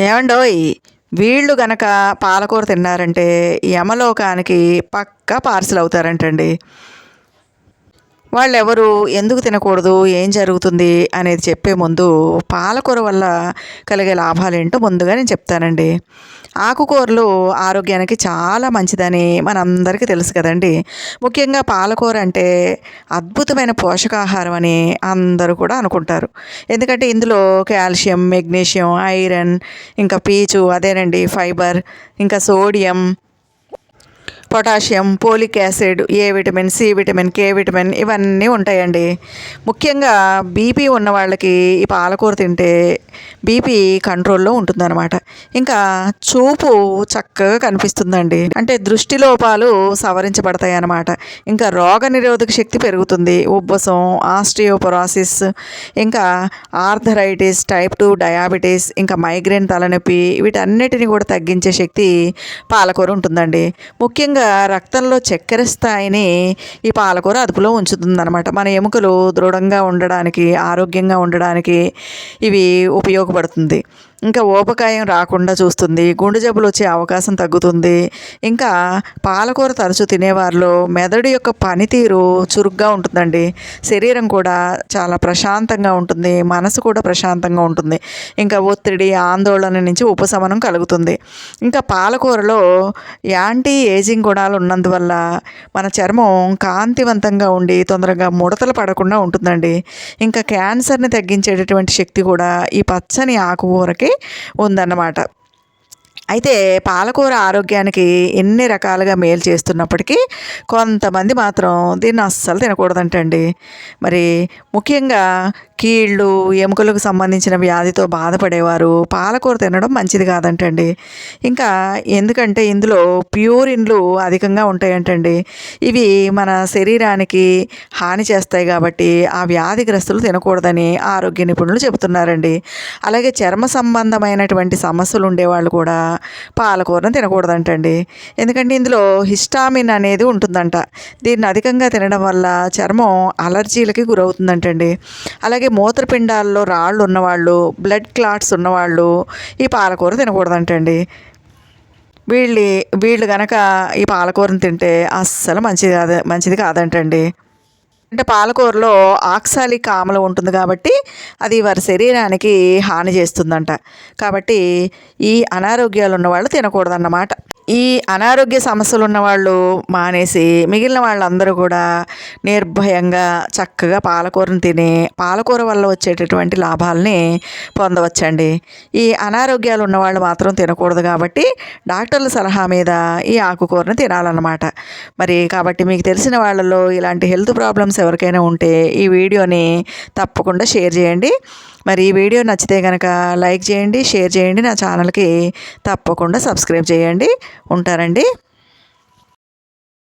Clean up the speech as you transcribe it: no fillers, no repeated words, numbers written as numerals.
ఏమండోయ్! వీళ్ళు గనక పాలకూర తిన్నారంటే యమలోకానికి పక్కా పార్సిల్ అవుతారంటండి. వాళ్ళెవరు, ఎందుకు తినకూడదు, ఏం జరుగుతుంది అనేది చెప్పే ముందు పాలకూర వల్ల కలిగే లాభాలేంటో ముందుగా నేను చెప్తానండి. ఆకుకూరలు ఆరోగ్యానికి చాలా మంచిదని మనందరికీ తెలుసు కదండీ! ముఖ్యంగా పాలకూర అంటే అద్భుతమైన పోషకాహారం అని అందరూ కూడా అనుకుంటారు. ఎందుకంటే ఇందులో కాల్షియం, మెగ్నీషియం, ఐరన్, ఇంకా పీచు అదేనండి ఫైబర్, ఇంకా sodium, potassium, folic acid, A vitamin, C vitamin, K vitamin ఇవన్నీ ఉంటాయండి. ముఖ్యంగా బీపీ ఉన్న వాళ్ళకి ఈ పాలకూర తింటే బీపీ కంట్రోల్లో ఉంటుందన్నమాట. ఇంకా చూపు చక్కగా కనిపిస్తుందండి. అంటే దృష్టి లోపాలు సవరించబడతాయి అన్నమాట. ఇంకా రోగనిరోధక శక్తి పెరుగుతుంది. ఉబ్బసం, ఆస్టియోపొరోసిస్, ఇంకా ఆర్థరైటిస్, టైప్ 2 డయాబెటీస్, ఇంకా మైగ్రేన్, తలనొప్పి వీటన్నిటిని కూడా తగ్గించే శక్తి పాలకూర ఉంటుందండి. ముఖ్యంగా రక్తంలో చక్కెర స్థాయిని ఈ పాలకూర అదుపులో ఉంచుతుందన్నమాట. మన ఎముకలు దృఢంగా ఉండడానికి, ఆరోగ్యంగా ఉండడానికి ఇవి ఉపయోగపడుతుంది. ఇంకా ఊబకాయం రాకుండా చూస్తుంది. గుండె జబ్బులు వచ్చే అవకాశం తగ్గుతుంది. ఇంకా పాలకూర తరచూ తినేవారిలో మెదడు యొక్క పనితీరు చురుగ్గా ఉంటుందండి. శరీరం కూడా చాలా ప్రశాంతంగా ఉంటుంది. మనసు కూడా ప్రశాంతంగా ఉంటుంది. ఇంకా ఒత్తిడి, ఆందోళన నుంచి ఉపశమనం కలుగుతుంది. ఇంకా పాలకూరలో యాంటీ ఏజింగ్ గుణాలు ఉన్నందువల్ల మన చర్మం కాంతివంతంగా ఉండి తొందరగా ముడతలు పడకుండా ఉంటుందండి. ఇంకా క్యాన్సర్ని తగ్గించేటటువంటి శక్తి కూడా ఈ పచ్చని ఆకుకూరకి ఉందన్నమాట. అయితే పాలకూర ఆరోగ్యానికి ఎన్ని రకాలుగా మేలు చేస్తున్నప్పటికీ కొంతమంది మాత్రం దీన్ని అస్సలు తినకూడదంటండి. మరి ముఖ్యంగా కీళ్ళు, ఎముకలకు సంబంధించిన వ్యాధితో బాధపడేవారు పాలకూర తినడం మంచిది కాదంటండి. ఇంకా ఎందుకంటే ఇందులో ప్యూరిన్లు అధికంగా ఉంటాయంటండి. ఇవి మన శరీరానికి హాని చేస్తాయి కాబట్టి ఆ వ్యాధిగ్రస్తులు తినకూడదని ఆరోగ్య నిపుణులు చెబుతున్నారండి. అలాగే చర్మ సంబంధమైనటువంటి సమస్యలు ఉండేవాళ్ళు కూడా పాలకూరను తినకూడదంటండి. ఎందుకంటే ఇందులో హిస్టామిన్ అనేది ఉంటుందంట. దీన్ని అధికంగా తినడం వల్ల చర్మం అలర్జీలకి గురవుతుందంటండి. అలాగే మూత్రపిండాల్లో రాళ్ళు ఉన్నవాళ్ళు, బ్లడ్ క్లాట్స్ ఉన్నవాళ్ళు ఈ పాలకూర తినకూడదంటండి. వీళ్ళు గనక ఈ పాలకూరను తింటే అస్సలు మంచిది కాదంటండి. అంటే పాలకూరలో ఆక్సాలిక్ ఆమ్లం ఉంటుంది కాబట్టి అది వారి శరీరానికి హాని చేస్తుందంట. కాబట్టి ఈ అనారోగ్యాలు ఉన్నవాళ్ళు తినకూడదన్నమాట. ఈ అనారోగ్య సమస్యలు ఉన్నవాళ్ళు మానేసి మిగిలిన వాళ్ళందరూ కూడా నిర్భయంగా చక్కగా పాలకూరను తిని పాలకూర వల్ల వచ్చేటటువంటి లాభాలని పొందవచ్చండి. ఈ అనారోగ్యాలు ఉన్నవాళ్ళు మాత్రం తినకూడదు కాబట్టి డాక్టర్ల సలహా మీద ఈ ఆకుకూరను తినాలన్నమాట. మరి కాబట్టి మీకు తెలిసిన వాళ్ళలో ఇలాంటి హెల్త్ ప్రాబ్లమ్స్ ఎవరికైనా ఉంటే ఈ వీడియోని తప్పకుండా షేర్ చేయండి. మరి ఈ వీడియో నచ్చితే కనుక లైక్ చేయండి, షేర్ చేయండి. నా ఛానల్కి తప్పకుండా సబ్స్క్రైబ్ చేయండి. ఉంటారండి.